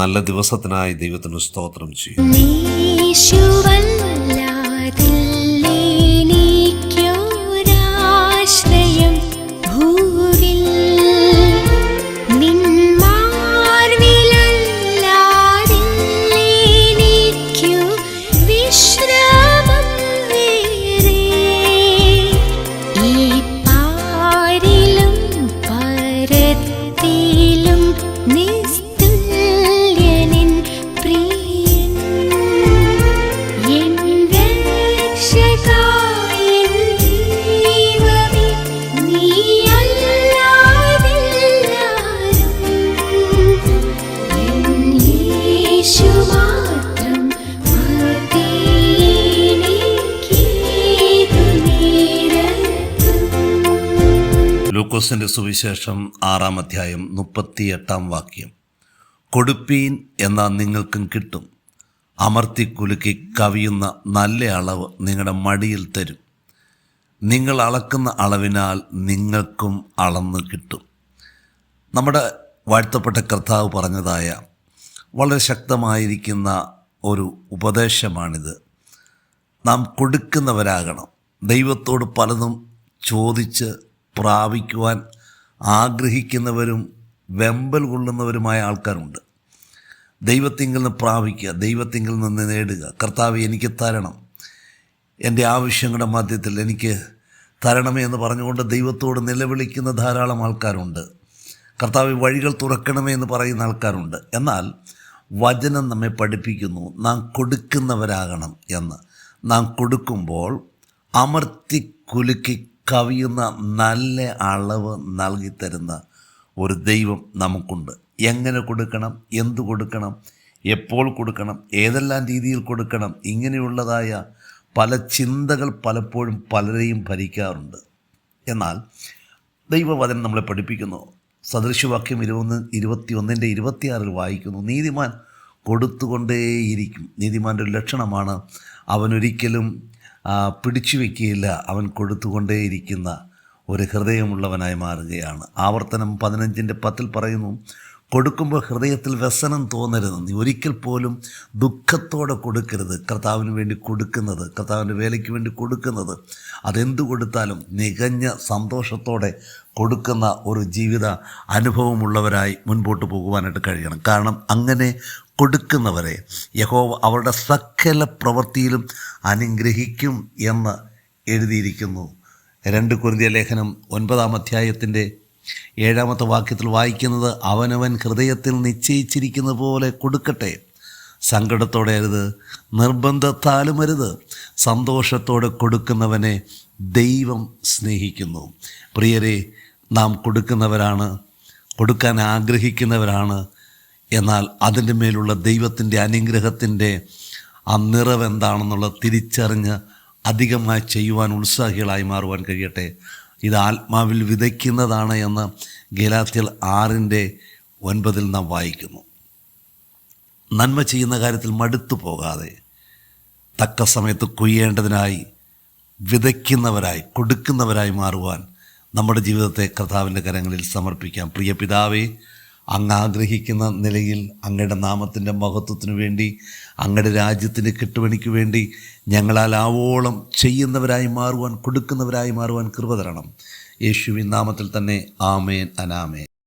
നല്ല ദിവസത്തിനായി ദൈവത്തിന് സ്തോത്രം ചെയ്യും. ലൂക്കോസിന്റെ സുവിശേഷം 6-ാം അധ്യായം 38-ാം വാക്യം. കൊടുപ്പീൻ എന്നാൽ നിങ്ങൾക്കും കിട്ടും, അമർത്തി കുലുക്കി കവിയുന്ന നല്ല അളവ് നിങ്ങളുടെ മടിയിൽ തരും, നിങ്ങൾ അളക്കുന്ന അളവിനാൽ നിങ്ങൾക്കും അളന്ന് കിട്ടും. നമ്മുടെ വാഴ്ത്തപ്പെട്ട കർത്താവ് പറഞ്ഞതായ വളരെ ശക്തമായിരിക്കുന്ന ഒരു ഉപദേശമാണിത്. നാം കൊടുക്കുന്നവരാകണം. ദൈവത്തോട് പലതും ചോദിച്ച് പ്രാപിക്കുവാൻ ആഗ്രഹിക്കുന്നവരും വെമ്പൽ കൊള്ളുന്നവരുമായ ആൾക്കാരുണ്ട്. ദൈവത്തിങ്കിൽ നിന്ന് പ്രാപിക്കുക, ദൈവത്തിങ്കിൽ നിന്ന് നേടുക. കർത്താവ് എനിക്ക് തരണം, എൻ്റെ ആവശ്യങ്ങളുടെ മധ്യത്തിൽ എനിക്ക് തരണമേ എന്ന് പറഞ്ഞുകൊണ്ട് ദൈവത്തോട് നിലവിളിക്കുന്ന ധാരാളം ആൾക്കാരുണ്ട്. കർത്താവ് വഴികൾ തുറക്കണമേ എന്ന് പറയുന്ന ആൾക്കാരുണ്ട്. എന്നാൽ വചനം നമ്മെ പഠിപ്പിക്കുന്നു നാം കൊടുക്കുന്നവരാകണം എന്ന്. നാം കൊടുക്കുമ്പോൾ അമർത്തി കുലുക്കി കവിയുന്ന നല്ല അളവ് നൽകിത്തരുന്ന ഒരു ദൈവം നമുക്കുണ്ട്. എങ്ങനെ കൊടുക്കണം, എന്തു കൊടുക്കണം, എപ്പോൾ കൊടുക്കണം, ഏതെല്ലാം രീതിയിൽ കൊടുക്കണം, ഇങ്ങനെയുള്ളതായ പല ചിന്തകൾ പലപ്പോഴും പലരെയും ഭരിക്കാറുണ്ട്. എന്നാൽ ദൈവവചനം നമ്മളെ പഠിപ്പിക്കുന്നു. സദൃശവാക്യം 21-26 വായിക്കുന്നു, നീതിമാൻ കൊടുത്തുകൊണ്ടേയിരിക്കും. നീതിമാൻ്റെ ഒരു ലക്ഷണമാണ് അവനൊരിക്കലും പിടിച്ചു വയ്ക്കുകയില്ല, അവൻ കൊടുത്തുകൊണ്ടേയിരിക്കുന്ന ഒരു ഹൃദയമുള്ളവനായി മാറുകയാണ്. ആവർത്തനം 15:10 പറയുന്നു, കൊടുക്കുമ്പോൾ ഹൃദയത്തിൽ വ്യസനം തോന്നരുത്. നീ ഒരിക്കൽ പോലും ദുഃഖത്തോടെ കൊടുക്കരുത്. കർത്താവിന് വേണ്ടി കൊടുക്കുന്നത്, കർത്താവിൻ്റെ വേലയ്ക്ക് വേണ്ടി കൊടുക്കുന്നത്, അതെന്തു കൊടുത്താലും നികഞ്ഞ സന്തോഷത്തോടെ കൊടുക്കുന്ന ഒരു ജീവിത അനുഭവമുള്ളവരായി മുൻപോട്ട് പോകുവാനായിട്ട് കഴിയണം. കാരണം അങ്ങനെ കൊടുക്കുന്നവരെ യഹോവ അവരുടെ സകല പ്രവൃത്തിയിലും അനുഗ്രഹിക്കും എന്ന് എഴുതിയിരിക്കുന്നു. 2 കൊരിന്ത്യർ ലേഖനം 9-ാം അധ്യായത്തിൻ്റെ 7-ാമത്തെ വാക്യത്തിൽ വായിക്കുന്നത്, അവനവൻ ഹൃദയത്തിൽ നിശ്ചയിച്ചിരിക്കുന്ന പോലെ കൊടുക്കട്ടെ, സങ്കടത്തോടെ അരുത്, നിർബന്ധത്താലും അരുത്, സന്തോഷത്തോടെ കൊടുക്കുന്നവനെ ദൈവം സ്നേഹിക്കുന്നു. പ്രിയരെ, നാം കൊടുക്കുന്നവരാണ്, കൊടുക്കാൻ ആഗ്രഹിക്കുന്നവരാണ്. എന്നാൽ അതിൻ്റെ മേലുള്ള ദൈവത്തിൻ്റെ അനുഗ്രഹത്തിൻ്റെ ആ നിറവെന്താണെന്നുള്ളത് തിരിച്ചറിഞ്ഞ് അധികമായി ചെയ്യുവാൻ ഉത്സാഹികളായി മാറുവാൻ കഴിയട്ടെ. ഇത് ആത്മാവിൽ വിതയ്ക്കുന്നതാണ് എന്ന് ഗലാത്യർ 6:9 നാം വായിക്കുന്നു. നന്മ ചെയ്യുന്ന കാര്യത്തിൽ മടുത്തു പോകാതെ തക്ക സമയത്ത് കൊയ്യേണ്ടതിനായി വിതയ്ക്കുന്നവരായി, കൊടുക്കുന്നവരായി മാറുവാൻ നമ്മുടെ ജീവിതത്തെ കർത്താവിൻ്റെ കരങ്ങളിൽ സമർപ്പിക്കാം. പ്രിയ പിതാവേ, അങ്ങ് ആഗ്രഹിക്കുന്ന നിലയിൽ അങ്ങയുടെ നാമത്തിൻ്റെ മഹത്വത്തിനു വേണ്ടി, അങ്ങയുടെ രാജ്യത്തിൻ്റെ കെട്ടുപണിക്ക് വേണ്ടി ഞങ്ങളാൽ ആവോളം ചെയ്യുന്നവരായി മാറുവാൻ, കൊടുക്കുന്നവരായി മാറുവാൻ കൃപ തരണം. യേശുവിൻ നാമത്തിൽ തന്നെ ആമേൻ അനാമേൻ.